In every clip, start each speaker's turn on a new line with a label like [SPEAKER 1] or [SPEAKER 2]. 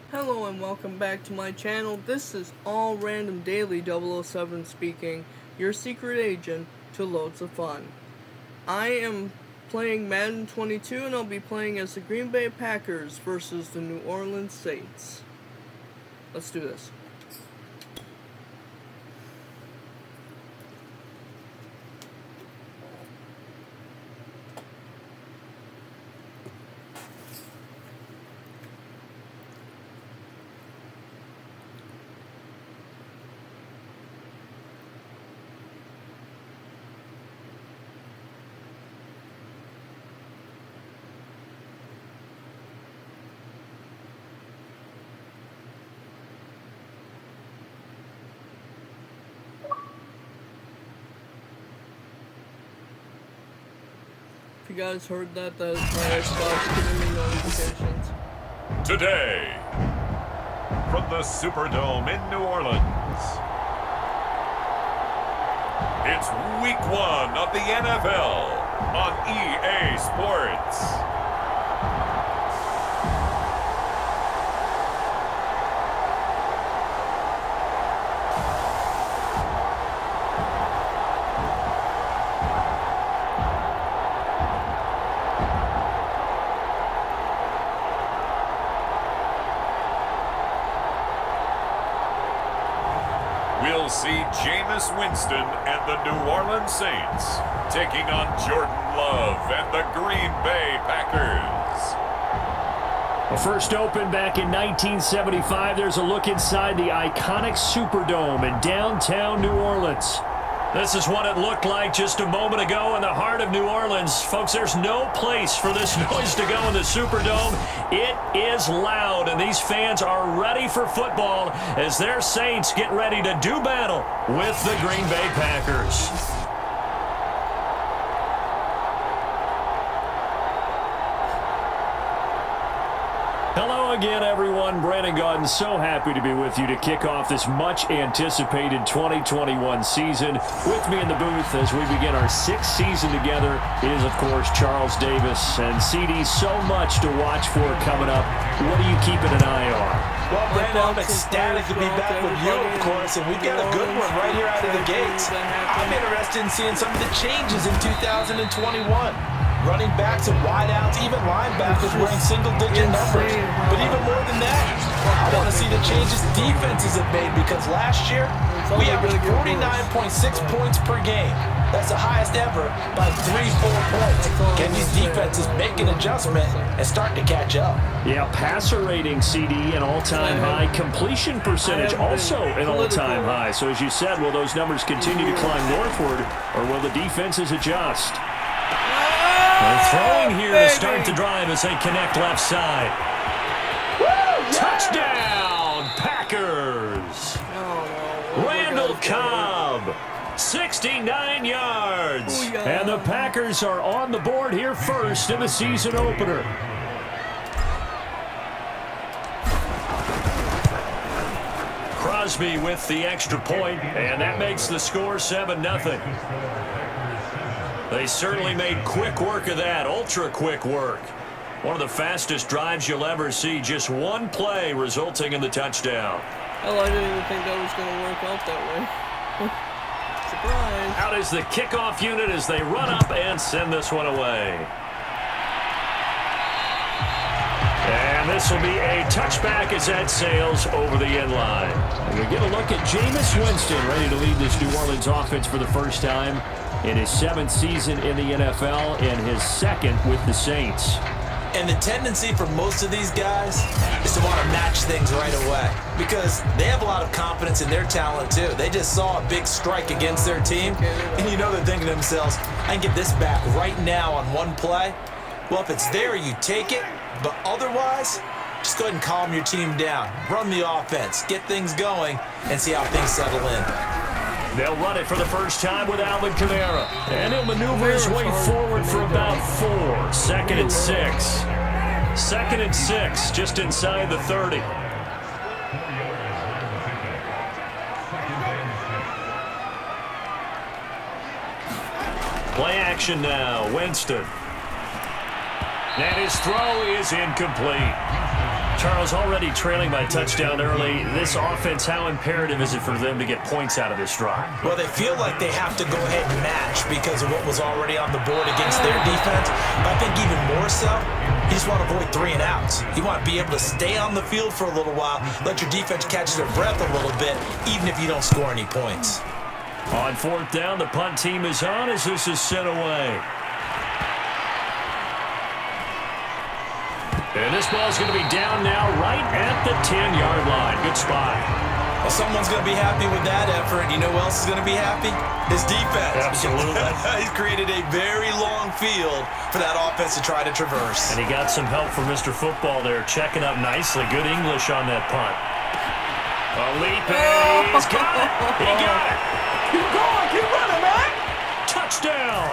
[SPEAKER 1] Hello and welcome back to my channel. This is All Random Daily 007 speaking, your secret agent to loads of fun. I am playing Madden 22 and I'll be playing as the Green Bay Packers versus the New Orleans Saints. Let's do this. If you guys heard that, that is my Xbox giving me notifications.
[SPEAKER 2] Today, from the Superdome in New Orleans, it's Week 1 of the NFL on EA Sports. We'll see Jameis Winston and the New Orleans Saints taking on Jordan Love and the Green Bay Packers.
[SPEAKER 3] Well, first opened back in 1975, there's a look inside the iconic Superdome in downtown New Orleans. This is what it looked like just a moment ago in the heart of New Orleans. Folks, there's no place for this noise to go in the Superdome. It is loud, and these fans are ready for football as their Saints get ready to do battle with the Green Bay Packers. Hello again, everyone. Brandon Gaudin, so happy to be with you to kick off this much-anticipated 2021 season. With me in the booth as we begin our sixth season together is, of course, Charles Davis. And CD, so much to watch for coming up. What are you keeping an eye on?
[SPEAKER 4] Well, Brandon, I'm ecstatic to be back with you, of course, and we've got a good one right here out of the gates. I'm interested in seeing some of the changes in 2021. Running backs and wideouts, even linebackers wearing single-digit numbers. But even more than that, I want to see the changes defenses have made because last year, we averaged 49.6 points per game. That's the highest ever by 3-4 points. Can these defenses make an adjustment and start to catch up?
[SPEAKER 3] Yeah, passer rating, CD, an all-time high. Completion percentage, also an all-time high. So as you said, will those numbers continue to climb northward, or will the defenses adjust? They're throwing here to start the drive as they connect left side. Touchdown, Packers! Randall Cobb, 69 yards. And the Packers are on the board here first in the season opener. Crosby with the extra point, and that makes the score 7-0. They certainly made quick work of that, ultra-quick work. One of the fastest drives you'll ever see, just one play resulting in the touchdown.
[SPEAKER 1] Hell, I didn't even think that was going to work out that way. Surprise.
[SPEAKER 3] Out is the kickoff unit as they run up and send this one away. And this will be a touchback as that sails over the end line. And we get a look at Jameis Winston ready to lead this New Orleans offense for the first time in his 7th season in the NFL and his 2nd with the Saints.
[SPEAKER 4] And the tendency for most of these guys is to want to match things right away because they have a lot of confidence in their talent too. They just saw a big strike against their team, and you know they're thinking to themselves, I can get this back right now on one play. Well, if it's there, you take it, but otherwise, just go ahead and calm your team down. Run the offense, get things going, and see how things settle in.
[SPEAKER 3] They'll run it for the first time with Alvin Kamara. And he'll maneuver his way forward for about 4. 2nd and 6. 2nd and 6, just inside the 30. Play action now, Winston. And his throw is incomplete. Charles, already trailing by touchdown early. This offense, how imperative is it for them to get points out of this drive?
[SPEAKER 4] Well, they feel like they have to go ahead and match because of what was already on the board against their defense. But I think even more so, you just want to avoid 3 and outs. You want to be able to stay on the field for a little while, let your defense catch their breath a little bit, even if you don't score any points.
[SPEAKER 3] On 4th down, the punt team is on as this is sent away. And this ball's going to be down now right at the 10-yard line. Good spot.
[SPEAKER 4] Well, someone's going to be happy with that effort. You know who else is going to be happy? His defense.
[SPEAKER 3] Absolutely.
[SPEAKER 4] He's created a very long field for that offense to try to traverse.
[SPEAKER 3] And he got some help from Mr. Football there, checking up nicely. Good English on that punt. Felipe, he's got it. He got it.
[SPEAKER 1] Keep going, keep running, man.
[SPEAKER 3] Touchdown.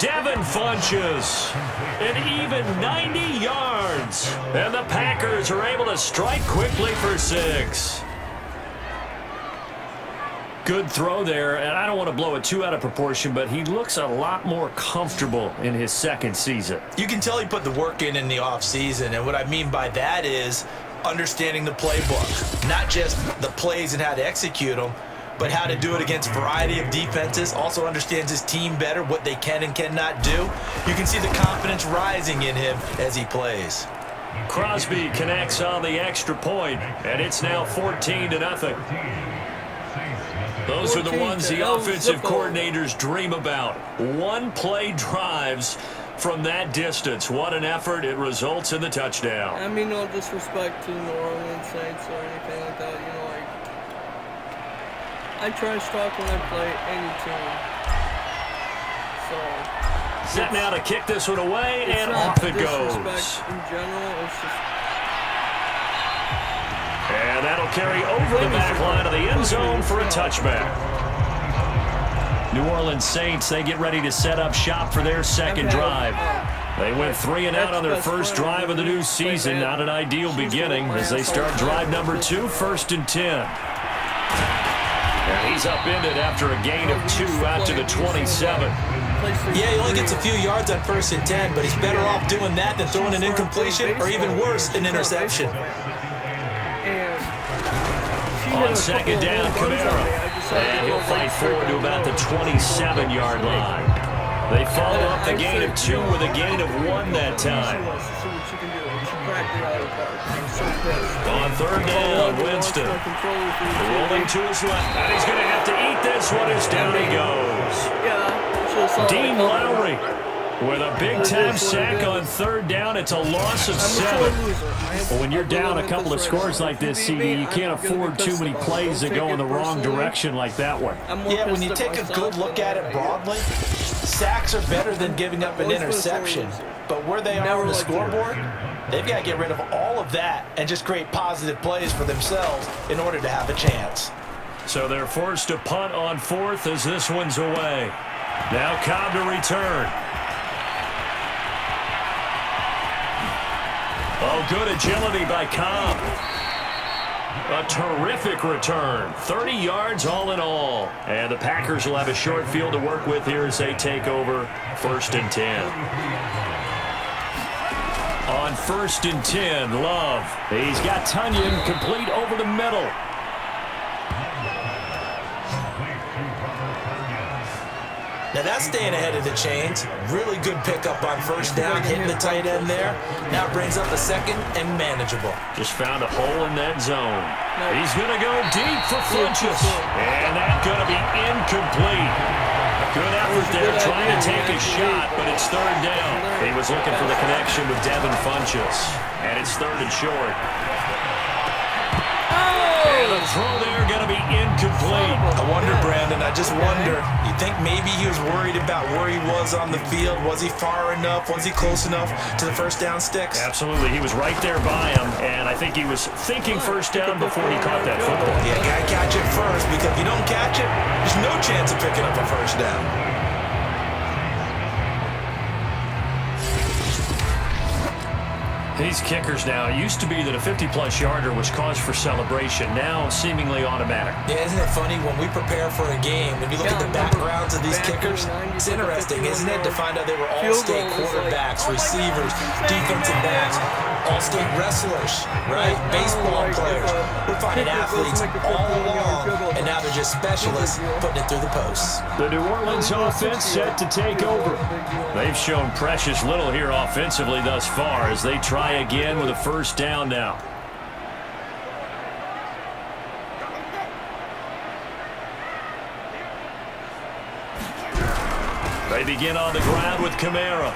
[SPEAKER 3] Devin Funchess, an even 90 yards. And the Packers are able to strike quickly for 6. Good throw there, and I don't want to blow it too out of proportion, but he looks a lot more comfortable in his second season.
[SPEAKER 4] You can tell he put the work in the offseason, and what I mean by that is understanding the playbook, not just the plays and how to execute them, but how to do it against a variety of defenses. Also understands his team better, what they can and cannot do. You can see the confidence rising in him as he plays.
[SPEAKER 3] Crosby connects on the extra point, and it's now 14-0. Those are the ones the offensive coordinators dream about. One-play drives from that distance. What an effort. It results in the touchdown.
[SPEAKER 1] I mean, no disrespect to the New Orleans Saints or anything like that. You know, like, I trash talk when I play any team. So
[SPEAKER 3] set now to kick this one away, and off it goes.
[SPEAKER 1] In general, it's just.
[SPEAKER 3] And that'll carry over the back line of the end zone for a touchback. New Orleans Saints, they get ready to set up shop for their second drive. They went 3 and out on their first drive of the new season. Not an ideal beginning as they start drive number 2, 1st and 10. And he's upended after a gain of 2 out to the 27.
[SPEAKER 4] Yeah, he only gets a few yards on 1st and 10, but he's better off doing that than throwing an incompletion or even worse, an interception.
[SPEAKER 3] On 2nd down, Kamara. And he'll fight forward to about the 27-yard line. They follow up the gain of 2 with a gain of 1 that time. On 3rd down, Winston. Rolling to his left. And he's going to have to eat this one as down he goes. Dean Lowry with a big-time sack on 3rd down. It's a loss of 7. Well, when you're down a couple of scores like this, CD, you can't afford too many plays that go in the wrong direction like that one.
[SPEAKER 4] Yeah, when you take a good look at it broadly, sacks are better than giving up an interception. But where they are on the scoreboard, they've got to get rid of all of that and just create positive plays for themselves in order to have a chance.
[SPEAKER 3] So they're forced to punt on 4th as this one's away. Now Cobb to return. Oh, good agility by Cobb. A terrific return. 30 yards all in all. And the Packers will have a short field to work with here as they take over 1st and 10. On 1st and 10, Love. He's got Tunyon complete over the middle.
[SPEAKER 4] Now that's staying ahead of the chains. Really good pickup on 1st down, hitting the tight end there. Now brings up a 2nd and manageable.
[SPEAKER 3] Just found a hole in that zone. He's going to go deep for Funchess. And that's going to be incomplete. Good effort there trying to take a shot, but it's 3rd down. He was looking for the connection with Devin Funchess. And it's 3rd and short. And the throw there going to be incomplete.
[SPEAKER 4] I wonder, Brandon, I just wonder, you think maybe he was worried about where he was on the field? Was he far enough? Was he close enough to the 1st down sticks?
[SPEAKER 3] Absolutely. He was right there by him, and I think he was thinking 1st down before he caught that football.
[SPEAKER 4] Yeah, got to catch it first, because if you don't catch it, there's no chance of picking up a 1st down.
[SPEAKER 3] These kickers now, it used to be that a 50-plus yarder was cause for celebration. Now, seemingly automatic.
[SPEAKER 4] Yeah, isn't it funny when we prepare for a game, when you look at the backgrounds of these kickers, it's interesting, isn't it, to find out they were all-state quarterbacks, receivers, defensive backs. all-state wrestlers, right? Baseball players. We're finding athletes all along, and now they're just specialists putting it through the posts.
[SPEAKER 3] The New Orleans offense set to take over. They've shown precious little here offensively thus far as they try again with a first down now. They begin on the ground with Kamara.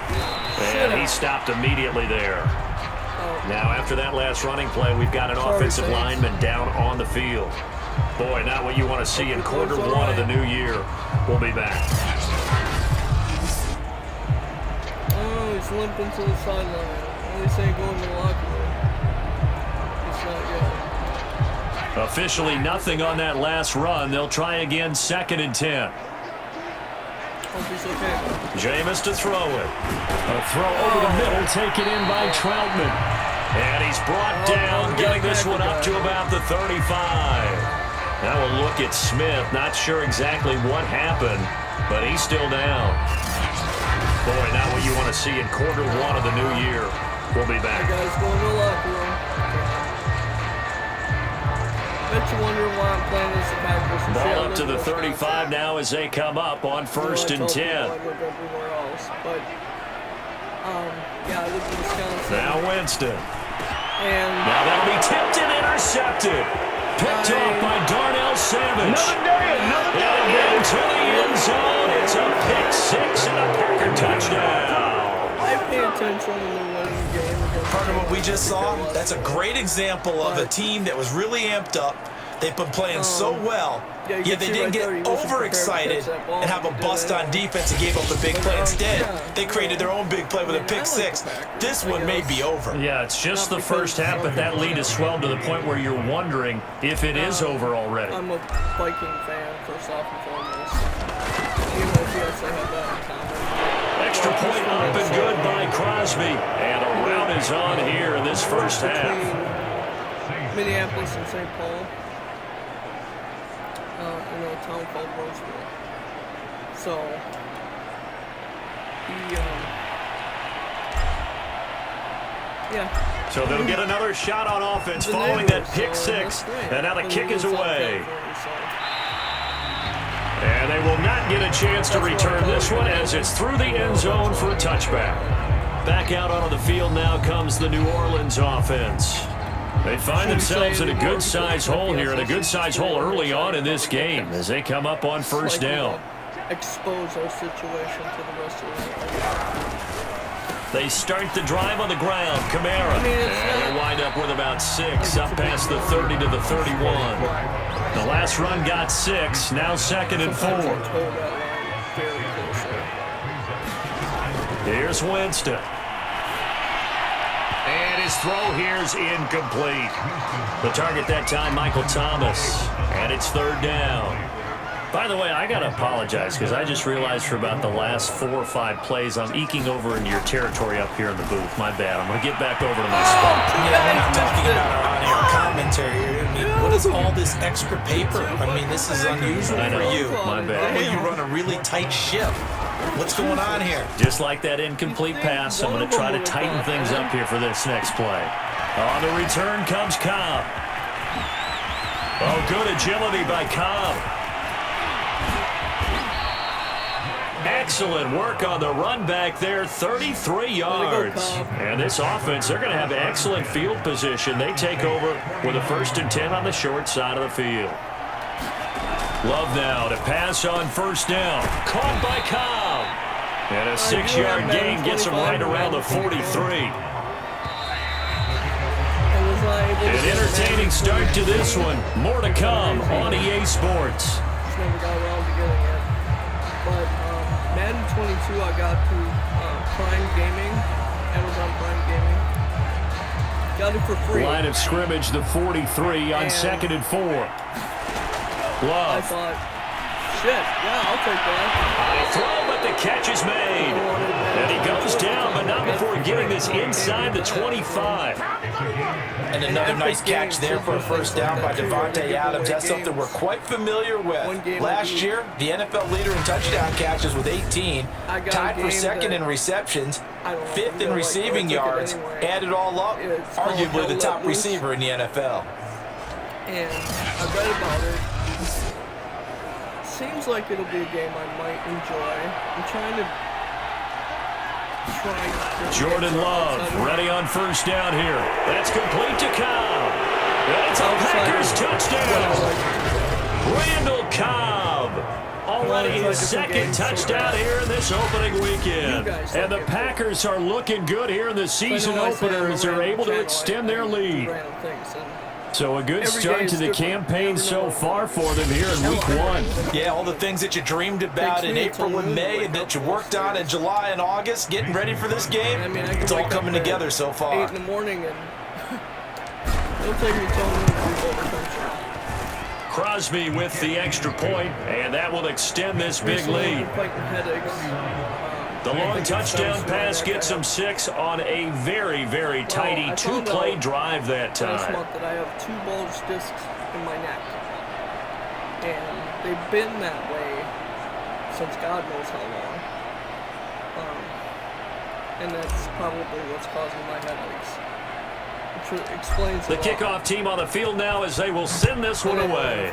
[SPEAKER 3] And he stopped immediately there. Now, after that last running play, we've got an offensive lineman down on the field. Boy, not what you want to see in quarter one of the new year. We'll be back.
[SPEAKER 1] Oh, he's limping to the sideline. At least ain't going to the locker room. It's not yet.
[SPEAKER 3] Officially nothing on that last run. They'll try again, 2nd and 10.
[SPEAKER 1] Hope he's okay.
[SPEAKER 3] Jameis to throw it. A throw over the middle, taken in by Troutman. And he's brought down, getting this one up to about the 35. Now we'll look at Smith. Not sure exactly what happened, but he's still down. Boy, not what you want to see in quarter one of the new year. We'll be back.
[SPEAKER 1] The guy's going to the locker room. Bet you wonder why I'm playing this Packers.
[SPEAKER 3] Ball up to the 35 now as they come up on 1st and 10.
[SPEAKER 1] I live everywhere else, but yeah, I live in Wisconsin.
[SPEAKER 3] Now Winston.
[SPEAKER 1] And
[SPEAKER 3] now that'll be tipped and intercepted. Picked off by Darnell Savage.
[SPEAKER 4] Another day.
[SPEAKER 3] And into the end zone. It's a pick six and a Packer touchdown.
[SPEAKER 1] I pay attention when they're winning the game.
[SPEAKER 4] Part of what we just saw, that's a great example of a team that was really amped up. They've been playing so well, yet they didn't get overexcited and have a bust on defense and gave up a big play. Instead, they created their own big play with a pick six. This one may be over.
[SPEAKER 3] Yeah, it's just the first half, but that lead has swelled to the point where you're wondering if it is over already.
[SPEAKER 1] I'm a Viking fan, first off and foremost. Even if yes, I have that in common.
[SPEAKER 3] Extra point up and good by Crosby. And a rout is on here in this first half.
[SPEAKER 1] Minneapolis and St. Paul. In a town called Roseville. So, yeah.
[SPEAKER 3] So they'll get another shot on offense following that pick six. And now the kick is away. And they will not get a chance to return this one as it's through the end zone for a touchback. Back out onto the field now comes the New Orleans offense. They find themselves in a good-sized hole here, and a good-sized hole early on in this game as they come up on first down.
[SPEAKER 1] Expose our situation to the rest of the
[SPEAKER 3] They start the drive on the ground. Kamara. And they'll wind up with about 6, up past the 30 to the 31. The last run got 6, now 2nd and 4. Here's Winston. And his throw here's incomplete. The target that time, Michael Thomas. And it's 3rd down. By the way, I got to apologize because I just realized for about the last 4 or 5 plays, I'm eking over into your territory up here in the booth. My bad. I'm going to get back over to my spot.
[SPEAKER 4] Yeah, we're not talking about our on-air commentary. I mean, what is all this extra paper? I mean, this is unusual for you.
[SPEAKER 3] My bad.
[SPEAKER 4] Well, you run a really tight ship. What's going on here?
[SPEAKER 3] Just like that incomplete pass, I'm going to try to tighten things up here for this next play. On the return comes Cobb. Oh, good agility by Cobb. Excellent work on the run back there, 33 yards. And this offense, they're going to have excellent field position. They take over with a 1st and 10 on the short side of the field. Love now to pass on 1st down. Caught by Cobb. And a 6-yard gain gets him right around the 43. An entertaining start to this one. More to come on EA Sports.
[SPEAKER 1] Just never got around to getting it. But Madden 22 I got through Prime Gaming, Amazon Prime Gaming. Got it for free.
[SPEAKER 3] Line of scrimmage, the 43 on 2nd and 4.
[SPEAKER 1] I
[SPEAKER 3] Love.
[SPEAKER 1] thought, shit, yeah, I'll take that.
[SPEAKER 3] Throw, but the catch is made. And he goes down, but not before getting this inside the 25.
[SPEAKER 4] And another nice catch there for a first down by Devontae Adams. That's something we're quite familiar with. Last year, the NFL leader in touchdown catches with 18, tied for second in receptions, fifth in receiving yards, add it all up, arguably the top receiver in the NFL.
[SPEAKER 1] And I read about it. Seems like it'll be a game I might enjoy. I'm trying to
[SPEAKER 3] Jordan Love ready on first down here. That's complete to Cobb. That's a Packers touchdown. Randall Cobb. Already his second touchdown here in this opening weekend. And the Packers are looking good here in the season opener as they're able to extend their lead. So a good start to the campaign so far for them here in week 1.
[SPEAKER 4] Yeah, all the things that you dreamed about in April and May and that you worked on in July and August, getting ready for this game, it's all coming together so far.
[SPEAKER 1] 8 in the morning and it'll take me till noon to overcome.
[SPEAKER 3] Crosby with the extra point, and that will extend this big lead. The long touchdown pass gets him 6 on a very, very tidy 2-play drive that time.
[SPEAKER 1] Last month that I have 2 bulge discs in my neck, and they've been that way since God knows how long. And that's probably what's causing my headaches. Which explains
[SPEAKER 3] the kickoff team on the field now as they will send this one away.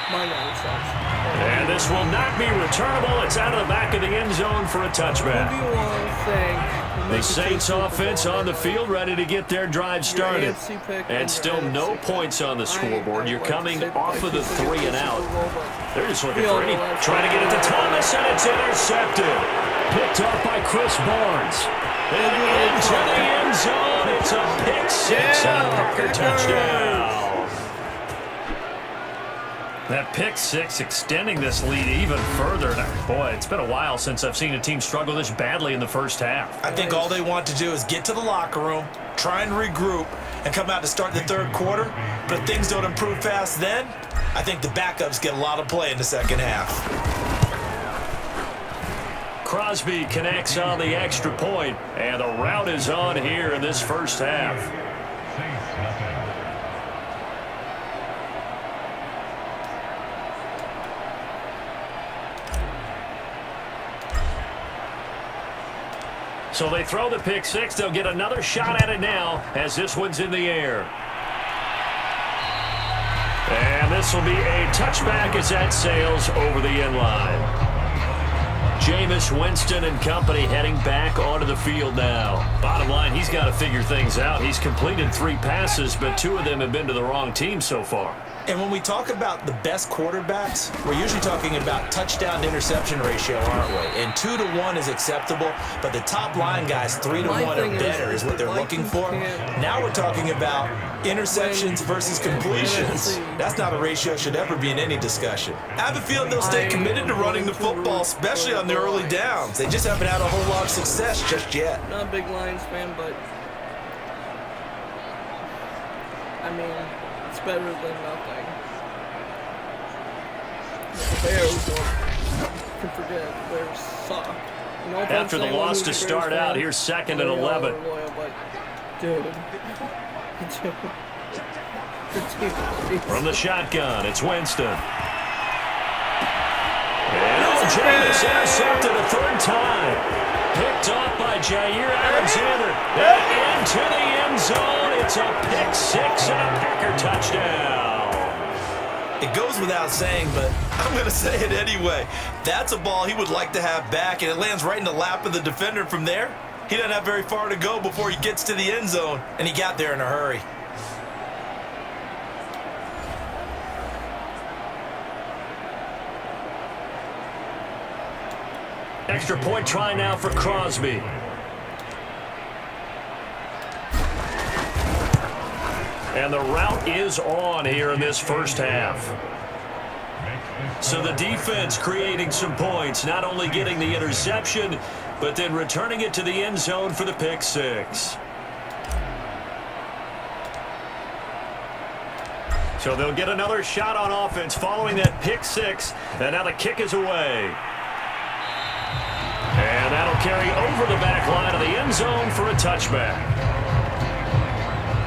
[SPEAKER 3] And this will not be returnable. It's out of the back of the end zone for a touchback.
[SPEAKER 1] Who do you want to thank?
[SPEAKER 3] The Saints offense on the field ready to get their drive started. And still no points on the scoreboard. You're coming off of the 3 and out. They're just looking for any. Trying to get it to Thomas, and it's intercepted. Picked off by Chris Barnes. And into the end zone. It's a pick 6 and a Packer touchdown. That pick 6 extending this lead even further. Boy, it's been a while since I've seen a team struggle this badly in the first half.
[SPEAKER 4] I think all they want to do is get to the locker room, try and regroup, and come out to start the third quarter. But if things don't improve fast then, I think the backups get a lot of play in the second half.
[SPEAKER 3] Crosby connects on the extra point, and the route is on here in this first half. So they throw the pick 6. They'll get another shot at it now as this one's in the air. And this will be a touchback as that sails over the end line. Jameis Winston and company heading back onto the field now. Bottom line, he's got to figure things out. He's completed 3 passes, but 2 of them have been to the wrong team so far.
[SPEAKER 4] And when we talk about the best quarterbacks, we're usually talking about touchdown-to-interception ratio, aren't we? And 2 to 1 is acceptable, but the top line guys, 3 to 1 or better is what they're looking for. Now we're talking about interceptions versus completions. That's not a ratio that should ever be in any discussion. I have a feeling they'll stay committed to running the football, especially on the early downs. They just haven't had a whole lot of success just yet.
[SPEAKER 1] Not a big Lions fan, but I mean, it's better than nothing. The Bears, you can forget, the Bears suck. You know,
[SPEAKER 3] after the loss to start out, here's 2nd and 11. From the shotgun, it's Winston. And Jameis intercepted a 3rd time. Picked off by Jair Alexander. And into the end zone. It's a pick 6 and a Packer touchdown.
[SPEAKER 4] It goes without saying, but I'm going to say it anyway. That's a ball he would like to have back, and it lands right in the lap of the defender from there. He doesn't have very far to go before he gets to the end zone, and he got there in a hurry.
[SPEAKER 3] Extra point try now for Crosby. And the route is on here in this first half. So the defense creating some points, not only getting the interception, but then returning it to the end zone for the pick 6. So they'll get another shot on offense following that pick six. And now the kick is away. And that'll carry over the back line of the end zone for a touchback.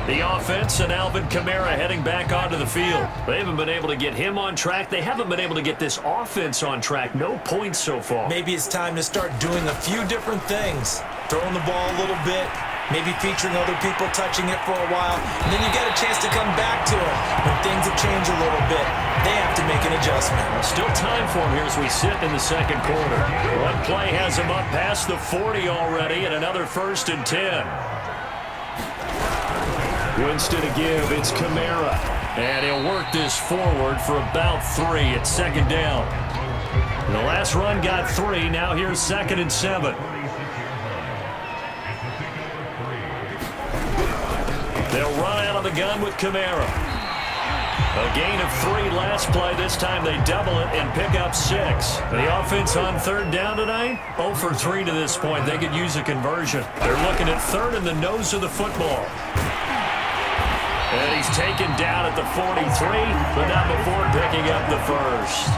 [SPEAKER 3] The offense and Alvin Kamara heading back onto the field. They haven't been able to get him on track. They haven't been able to get this offense on track. No points so far.
[SPEAKER 4] Maybe it's time to start doing a few different things. Throwing the ball a little bit, maybe featuring other people touching it for a while, and then you get a chance to come back to it when things have changed a little bit. They have to make an adjustment.
[SPEAKER 3] Still time for him here as we sit in the second quarter. One play has him up past the 40 already, and another 1st and 10. Winston to give, it's Kamara. And he'll work this forward for about 3 at second down. And the last run got 3, now here's 2nd and 7. They'll run out of the gun with Kamara. A gain of 3 last play. This time they double it and pick up 6. The offense on 3rd down tonight, 0 for 3 to this point. They could use a conversion. They're looking at 3rd in the nose of the football. And he's taken down at the 43, but not before picking up the 1st.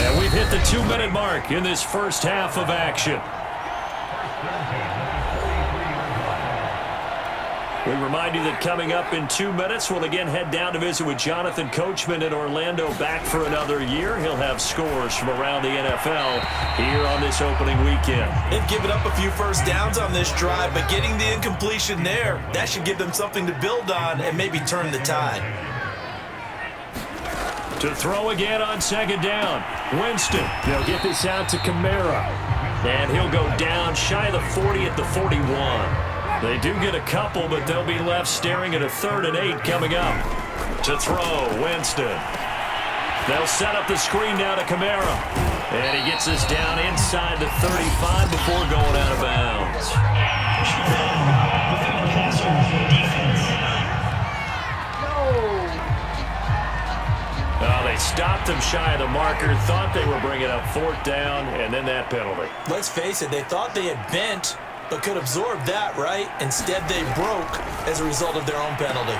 [SPEAKER 3] And we've hit the 2-minute mark in this first half of action. We remind you that coming up in 2 minutes, we'll again head down to visit with Jonathan Coachman in Orlando, back for another year. He'll have scores from around the NFL here on this opening weekend.
[SPEAKER 4] They've given up a few first downs on this drive, but getting the incompletion there, that should give them something to build on and maybe turn the tide.
[SPEAKER 3] To throw again on 2nd down, Winston. They'll get this out to Kamara. And he'll go down shy of the 40 at the 41. They do get a couple, but they'll be left staring at a 3rd and 8 coming up. To throw, Winston. They'll set up the screen now to Kamara. And he gets us down inside the 35 before going out of bounds. Oh, they stopped him shy of the marker, thought they were bringing up 4th down, and then that penalty.
[SPEAKER 4] Let's face it, they thought they had bent, but could absorb that, right? Instead, they broke as a result of their own penalty.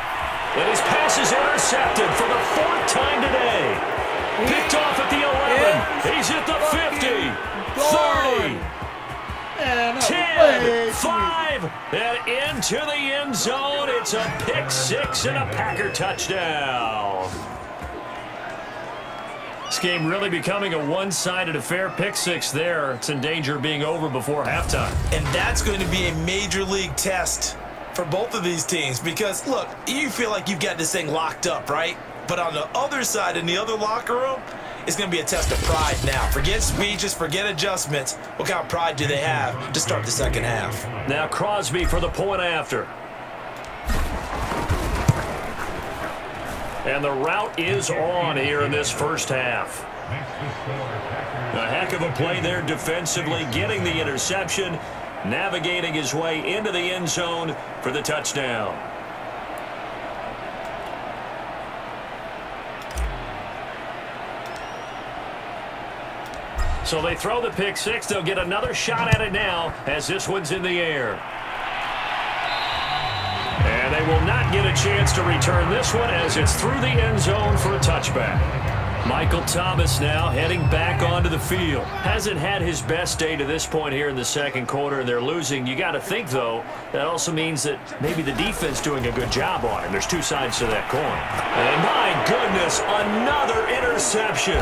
[SPEAKER 3] And his pass is intercepted for the 4th time today. Picked off at the 11. He's at the 50, 30, 10, 5, and into the end zone. It's a pick 6 and a Packer touchdown. This game really becoming a one-sided affair. Pick 6 there. It's in danger of being over before halftime.
[SPEAKER 4] And that's going to be a major league test for both of these teams because, look, you feel like you've got this thing locked up, right? But on the other side, in the other locker room, it's going to be a test of pride now. Forget speeches, forget adjustments. What kind of pride do they have to start the second half?
[SPEAKER 3] Now Crosby for the point after. And the route is on here in this first half. A heck of a play there defensively, getting the interception, navigating his way into the end zone for the touchdown. So they throw the pick 6. They'll get another shot at it now as this one's in the air. And they will not get a chance to return this one as it's through the end zone for a touchback. Michael Thomas now heading back onto the field. Hasn't had his best day to this point here in the second quarter, and they're losing. You got to think, though, that also means that maybe the defense doing a good job on him. There's 2 sides to that coin. And my goodness, another interception.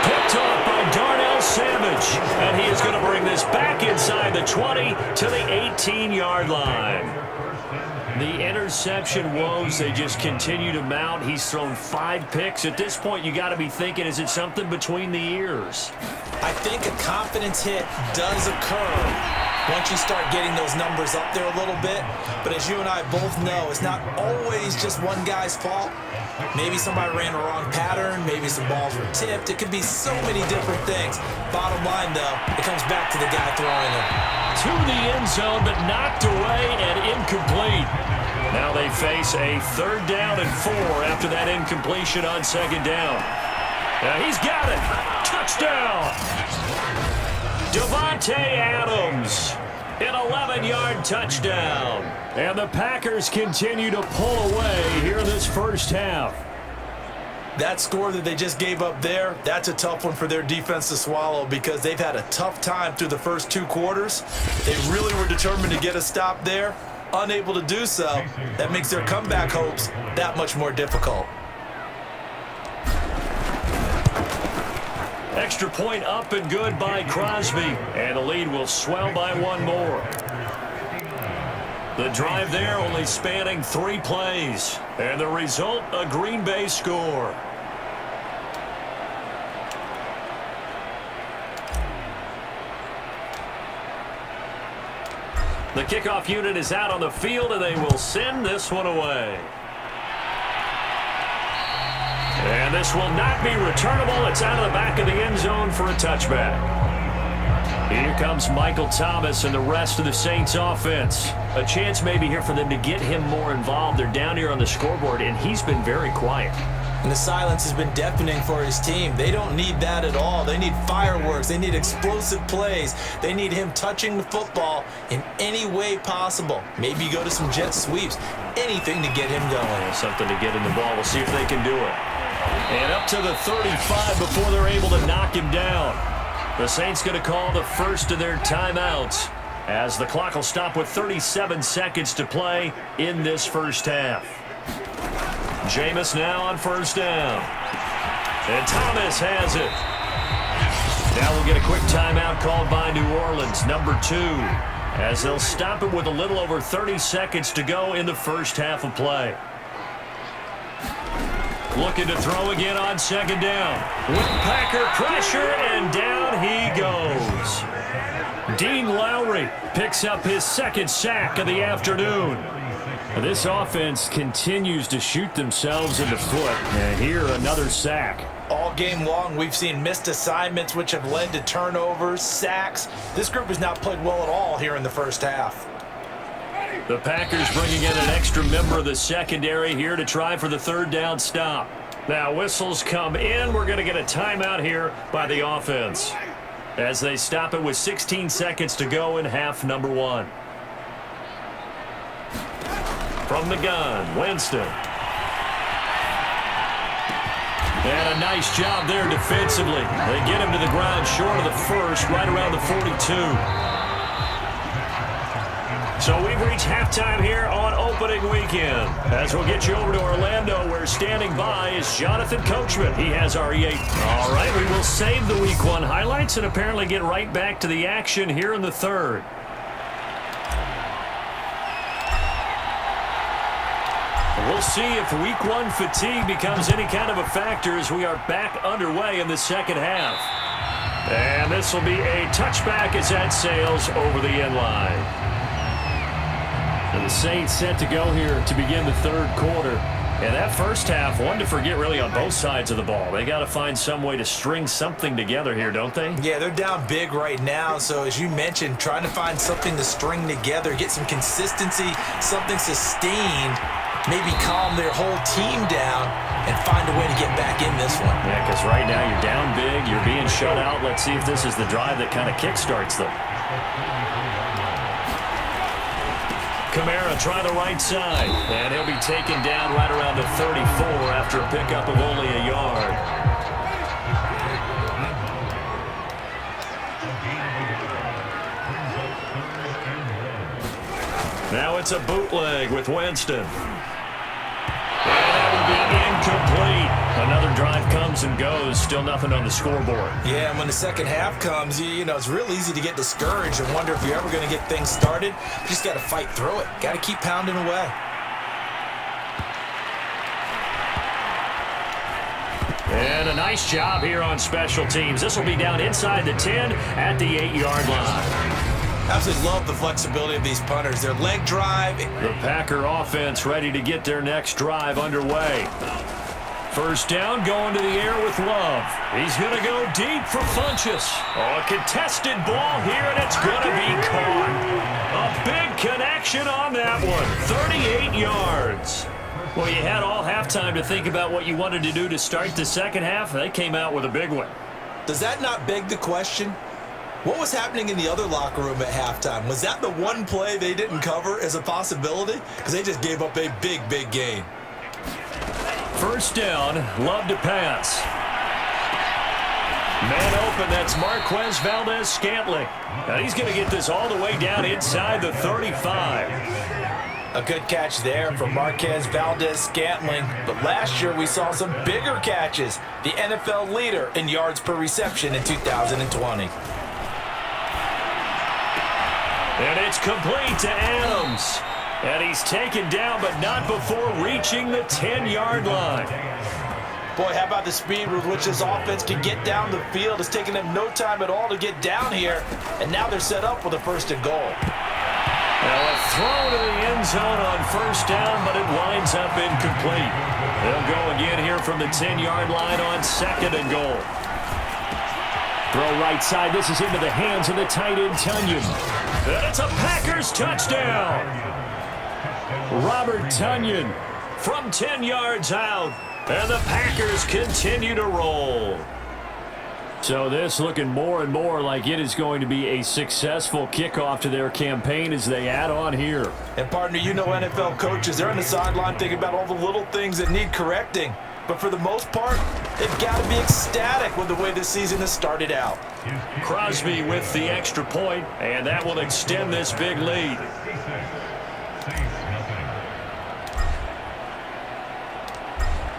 [SPEAKER 3] Picked off by Darnell Savage. And he is going to bring this back inside the 20 to the 18-yard line. The interception woes, they just continue to mount. He's thrown 5 picks. At this point, you got to be thinking, is it something between the ears?
[SPEAKER 4] I think a confidence hit does occur once you start getting those numbers up there a little bit. But as you and I both know, it's not always just one guy's fault. Maybe somebody ran a wrong pattern. Maybe some balls were tipped. It could be so many different things. Bottom line, though, it comes back to the guy throwing them.
[SPEAKER 3] To the end zone, but knocked away and incomplete. Now they face a 3rd down and 4 after that incompletion on 2nd down. Now he's got it. Touchdown. Davante Adams An 11-yard touchdown. And the Packers continue to pull away here in this first half.
[SPEAKER 4] That score that they just gave up there, that's a tough one for their defense to swallow because they've had a tough time through the first 2 quarters. They really were determined to get a stop there, unable to do so. That makes their comeback hopes that much more difficult.
[SPEAKER 3] Extra point up and good by Crosby. And the lead will swell by 1 more. The drive there only spanning 3 plays. And the result, a Green Bay score. The kickoff unit is out on the field, and they will send this one away. And this will not be returnable. It's out of the back of the end zone for a touchback. Here comes Michael Thomas and the rest of the Saints offense. A chance maybe here for them to get him more involved. They're down here on the scoreboard, and he's been very quiet.
[SPEAKER 4] And the silence has been deafening for his team. They don't need that at all. They need fireworks. They need explosive plays. They need him touching the football in any way possible. Maybe go to some jet sweeps. Anything to get him going.
[SPEAKER 3] Something to get in the ball. We'll see if they can do it. And up to the 35 before they're able to knock him down. The Saints going to call the first of their timeouts as the clock will stop with 37 seconds to play in this first half. Jameis now on first down. And Thomas has it. Now we'll get a quick timeout called by New Orleans, number 2, as they'll stop it with a little over 30 seconds to go in the first half of play. Looking to throw again on second down. With Packer pressure, and down he goes. Dean Lowry picks up his second sack of the afternoon. This offense continues to shoot themselves in the foot. And here, another sack.
[SPEAKER 4] All game long, we've seen missed assignments, which have led to turnovers, sacks. This group has not played well at all here in the first half.
[SPEAKER 3] The Packers bringing in an extra member of the secondary here to try for the third down stop. Now whistles come in. We're going to get a timeout here by the offense as they stop it with 16 seconds to go in half number 1. From the gun, Winston. And a nice job there defensively. They get him to the ground short of the first, right around the 42. So we've reached halftime here on opening weekend. As we'll get you over to Orlando, where standing by is Jonathan Coachman. He has our E8. All right, we will save the Week 1 highlights and apparently get right back to the action here in the third. We'll see if Week 1 fatigue becomes any kind of a factor as we are back underway in the second half. And this will be a touchback as that sails over the end line. And the Saints set to go here to begin the third quarter. And that first half, one to forget really on both sides of the ball. They got to find some way to string something together here, don't they?
[SPEAKER 4] Yeah, they're down big right now. So as you mentioned, trying to find something to string together, get some consistency, something sustained, maybe calm their whole team down and find a way to get back in this one.
[SPEAKER 3] Yeah, because right now you're down big, you're being shut out. Let's see if this is the drive that kind of kickstarts them. Kamara try the right side, and he'll be taken down right around the 34 after a pickup of only a yard. Now it's a bootleg with Winston. And that will be incomplete. Another drive comes and goes. Still nothing on the scoreboard.
[SPEAKER 4] Yeah, and when the second half comes, you know, it's real easy to get discouraged and wonder if you're ever going to get things started. You just got to fight through it. Got to keep pounding away.
[SPEAKER 3] And a nice job here on special teams. This will be down inside the 10 at the 8-yard line.
[SPEAKER 4] Absolutely love the flexibility of these punters. Their leg drive.
[SPEAKER 3] The Packer offense ready to get their next drive underway. First down, going to the air with Love. He's going to go deep for Funchess. Oh, a contested ball here, and it's going to be caught. A big connection on that one. 38 yards. Well, you had all halftime to think about what you wanted to do to start the second half. They came out with a big one.
[SPEAKER 4] Does that not beg the question? What was happening in the other locker room at halftime? Was that the one play they didn't cover as a possibility? Because they just gave up a big, big gain.
[SPEAKER 3] First down, Love to pass. Man open, that's Marquez Valdez-Scantling. Now he's going to get this all the way down inside the 35.
[SPEAKER 4] A good catch there from Marquez Valdez-Scantling. But last year we saw some bigger catches. The NFL leader in yards per reception in 2020.
[SPEAKER 3] And it's complete to Adams. And he's taken down, but not before reaching the 10-yard line.
[SPEAKER 4] Boy, how about the speed with which this offense can get down the field? It's taken them no time at all to get down here. And now they're set up with a 1st and goal.
[SPEAKER 3] Now a throw to the end zone on first down, but it winds up incomplete. They'll go again here from the 10-yard line on 2nd and goal. Throw right side. This is into the hands of the tight end, Tunyon. And it's a Packers touchdown. Robert Tunyon from 10 yards out. And the Packers continue to roll. So this looking more and more like it is going to be a successful kickoff to their campaign as they add on here.
[SPEAKER 4] And partner, you know NFL coaches, they're on the sideline thinking about all the little things that need correcting. But for the most part, they've got to be ecstatic with the way this season has started out.
[SPEAKER 3] Crosby with the extra point, and that will extend this big lead.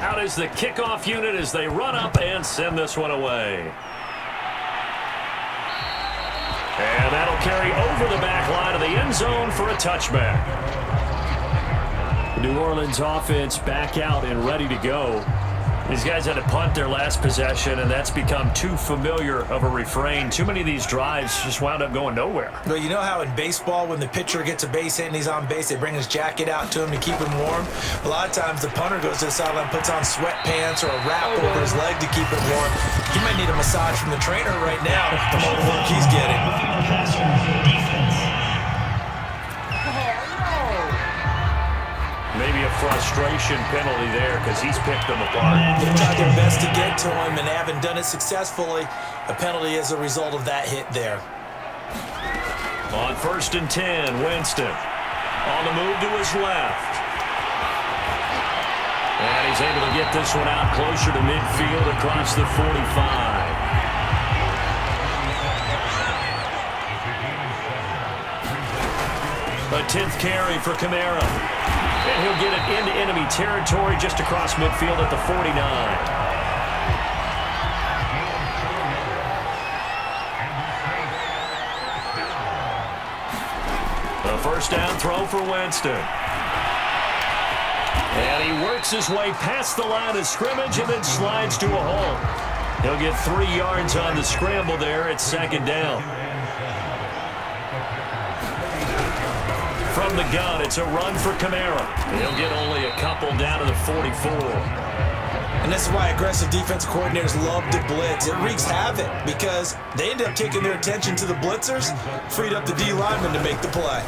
[SPEAKER 3] Out is the kickoff unit as they run up and send this one away. And that'll carry over the back line of the end zone for a touchback. The New Orleans offense back out and ready to go. These guys had to punt their last possession, and that's become too familiar of a refrain. Too many of these drives just wound up going nowhere.
[SPEAKER 4] Well, you know how in baseball, when the pitcher gets a base hit and he's on base, they bring his jacket out to him to keep him warm? A lot of times the punter goes to the sideline, puts on sweatpants or a wrap over his leg to keep him warm. He might need a massage from the trainer right now from all the work he's getting.
[SPEAKER 3] Maybe a frustration penalty there because he's picked them apart.
[SPEAKER 4] They tried their best to get to him and haven't done it successfully. A penalty as a result of that hit there.
[SPEAKER 3] On 1st and 10, Winston on the move to his left. And he's able to get this one out closer to midfield across the 45. A 10th carry for Kamara. And he'll get it into enemy territory just across midfield at the 49. A 1st down throw for Winston. And he works his way past the line of scrimmage and then slides to a halt. He'll get 3 yards on the scramble there at 2nd down. From the gun, it's a run for Kamara. He'll get only a couple down to the 44.
[SPEAKER 4] And this is why aggressive defensive coordinators love to blitz. It wreaks havoc because they end up taking their attention to the blitzers, freed up the D lineman to make the play.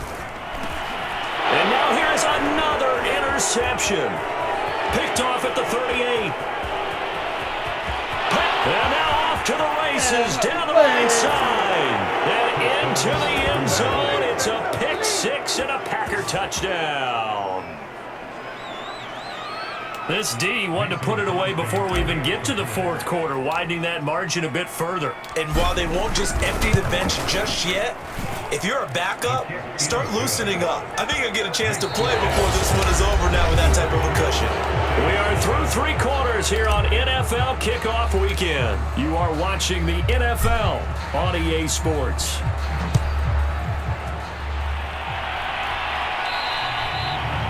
[SPEAKER 3] And now here's another interception. Picked off at the 38. And now off to the races, down the right side. And into the end zone. It's a pick 6 and a Packer touchdown. This D wanted to put it away before we even get to the 4th quarter, widening that margin a bit further.
[SPEAKER 4] And while they won't just empty the bench just yet, if you're a backup, start loosening up. I think you'll get a chance to play before this one is over now with that type of a cushion.
[SPEAKER 3] We are through 3 quarters here on NFL Kickoff Weekend. You are watching the NFL on EA Sports.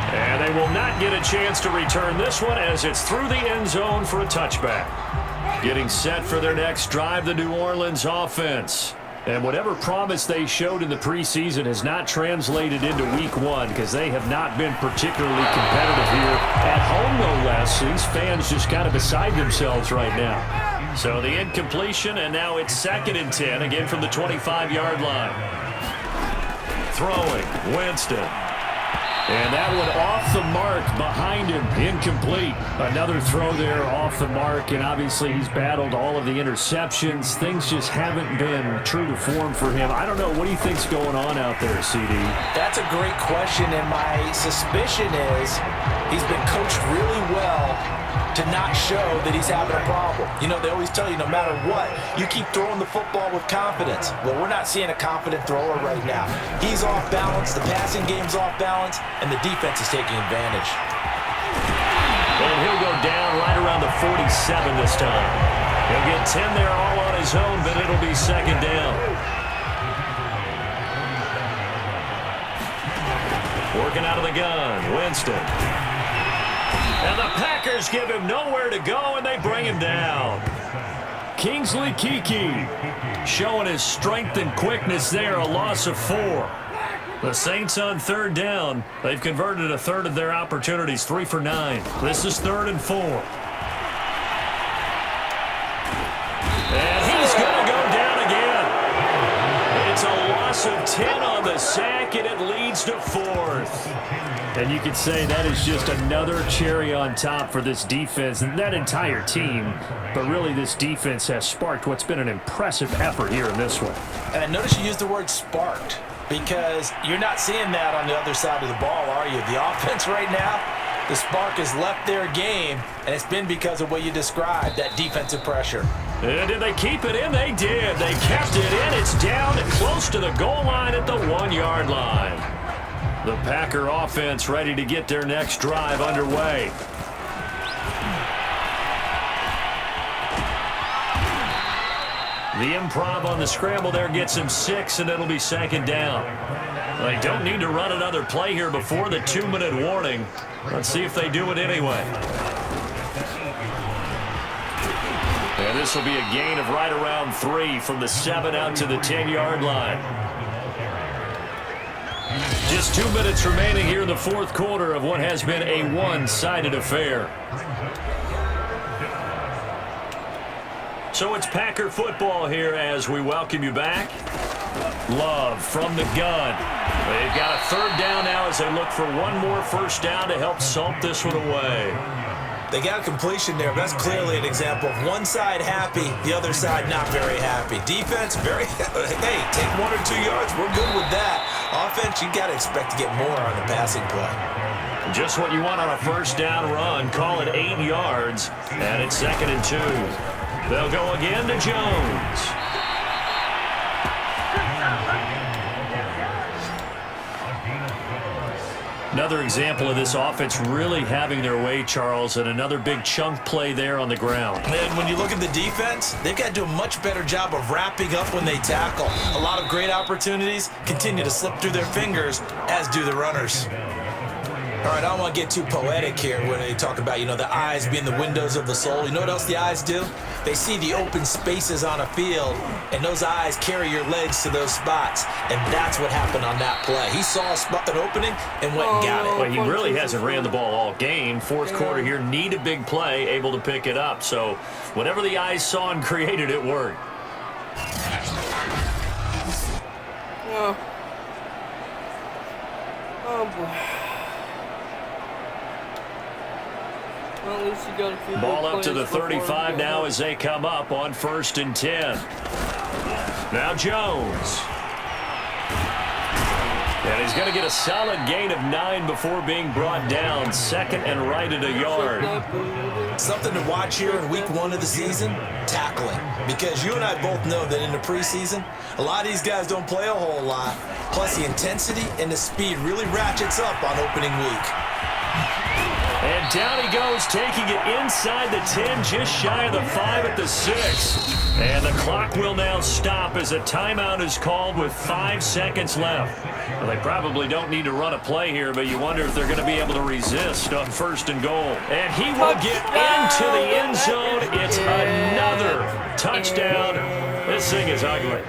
[SPEAKER 3] And they will not get a chance to return this one as it's through the end zone for a touchback. Getting set for their next drive, the New Orleans offense. And whatever promise they showed in the preseason has not translated into week 1 because they have not been particularly competitive here. At home, no less. These fans just kind of beside themselves right now. So the incompletion, and now it's 2nd and 10, again from the 25-yard line. Throwing, Winston. And that one off the mark behind him, incomplete. Another throw there off the mark, and obviously he's battled all of the interceptions. Things just haven't been true to form for him. I don't know, what do you think's going on out there, CD?
[SPEAKER 4] That's a great question, and my suspicion is he's been coached really well to not show that he's having a problem. You know, they always tell you no matter what, you keep throwing the football with confidence. Well, we're not seeing a confident thrower right now. He's off balance, the passing game's off balance, and the defense is taking advantage.
[SPEAKER 3] And he'll go down right around the 47 this time. He'll get 10 there all on his own, but it'll be second down. Working out of the gun, Winston. And the Packers give him nowhere to go, and they bring him down. Kingsley Keke showing his strength and quickness there, a loss of 4. The Saints on third down. They've converted a third of their opportunities, 3 for 9. This is 3rd and 4. And he's going to go down again. It's a loss of 10 on the sack, and it leads to 4th. And you could say that is just another cherry on top for this defense and that entire team. But really, this defense has sparked what's been an impressive effort here in this one.
[SPEAKER 4] And I noticed you used the word sparked, because you're not seeing that on the other side of the ball, are you? The offense right now, the spark has left their game, and it's been because of what you described, that defensive pressure.
[SPEAKER 3] And did they keep it in? They did. They kept it in. It's down close to the goal line at the 1-yard line. The Packer offense ready to get their next drive underway. The improv on the scramble there gets him 6, and it'll be second down. They don't need to run another play here before the 2-minute warning. Let's see if they do it anyway. And this will be a gain of right around 3 from the 7 out to the 10-yard line. Just 2 minutes remaining here in the fourth quarter of what has been a one-sided affair. So it's Packer football here as we welcome you back. Love from the gun. They've got a third down now as they look for one more first down to help salt this one away.
[SPEAKER 4] They got a completion there. That's clearly an example of one side happy, the other side not very happy. Defense, very, hey, take 1 or 2 yards. We're good with that. Offense, you got to expect to get more on the passing play.
[SPEAKER 3] Just what you want on a first down run. Call it 8 yards, and it's 2nd and 2. They'll go again to Jones. Another example of this offense really having their way, Charles, and another big chunk play there on the ground.
[SPEAKER 4] And when you look at the defense, they've got to do a much better job of wrapping up when they tackle. A lot of great opportunities continue to slip through their fingers, as do the runners. All right, I don't want to get too poetic here when they talk about, the eyes being the windows of the soul. You know what else the eyes do? They see the open spaces on a field, and those eyes carry your legs to those spots. And that's what happened on that play. He saw an opening and went and got it.
[SPEAKER 3] Well, he really hasn't ran the ball all game. Fourth quarter here, need a big play, able to pick it up. So whatever the eyes saw and created, it worked.
[SPEAKER 1] Oh boy. Well, at least you got a few
[SPEAKER 3] ball up to the 35 now as they come up on 1st and 10. Now Jones. And he's going to get a solid gain of 9 before being brought down. 2nd and right at a yard.
[SPEAKER 4] Something to watch here in week 1 of the season, tackling. Because you and I both know that in the preseason, a lot of these guys don't play a whole lot. Plus the intensity and the speed really ratchets up on opening week.
[SPEAKER 3] And down he goes, taking it inside the 10, just shy of the 5 at the 6. And the clock will now stop as a timeout is called with 5 seconds left. Well, they probably don't need to run a play here, but you wonder if they're going to be able to resist on 1st and goal. And he will get into the end zone. It's another touchdown. This thing is ugly.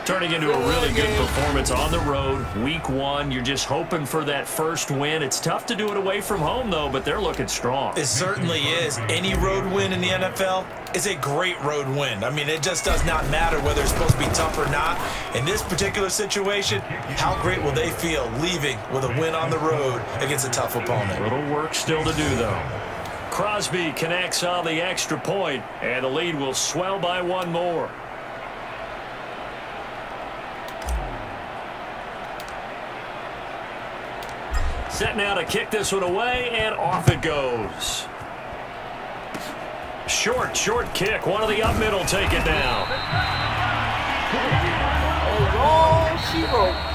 [SPEAKER 3] Turning into a really good performance on the road. Week 1, you're just hoping for that first win. It's tough to do it away from home, though, but they're looking strong.
[SPEAKER 4] It certainly is. Any road win in the NFL is a great road win. I mean, it just does not matter whether it's supposed to be tough or not. In this particular situation, how great will they feel leaving with a win on the road against a tough opponent?
[SPEAKER 3] A little work still to do, though. Crosby connects on the extra point, and the lead will swell by one more. Set now to kick this one away, and off it goes. Short kick. One of the up middle take it down.
[SPEAKER 1] Oh, she wrote.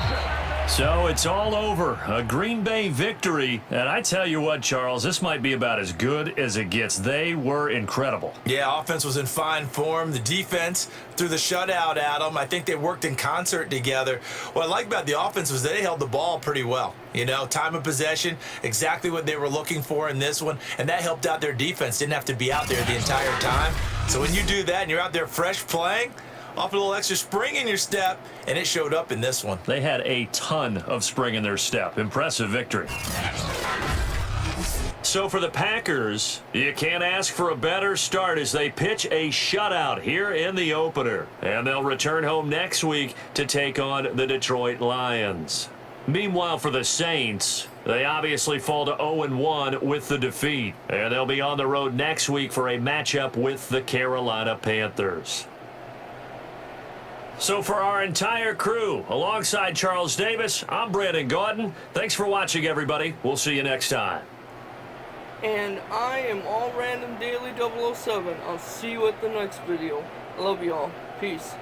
[SPEAKER 3] So it's all over. A Green Bay victory. And I tell you what, Charles, this might be about as good as it gets. They were incredible.
[SPEAKER 4] Yeah, offense was in fine form. The defense threw the shutout at them. I think they worked in concert together. What I like about the offense was they held the ball pretty well. You know, time of possession, exactly what they were looking for in this one. And that helped out their defense. Didn't have to be out there the entire time. So when you do that and you're out there fresh playing, off a little extra spring in your step, and it showed up in this one.
[SPEAKER 3] They had a ton of spring in their step. Impressive victory. So for the Packers, you can't ask for a better start as they pitch a shutout here in the opener. And they'll return home next week to take on the Detroit Lions. Meanwhile, for the Saints, they obviously fall to 0-1 with the defeat. And they'll be on the road next week for a matchup with the Carolina Panthers. So for our entire crew, alongside Charles Davis, I'm Brandon Gautin. Thanks for watching, everybody. We'll see you next time.
[SPEAKER 1] And I am All Random Daily 007. I'll see you at the next video. I love y'all. Peace.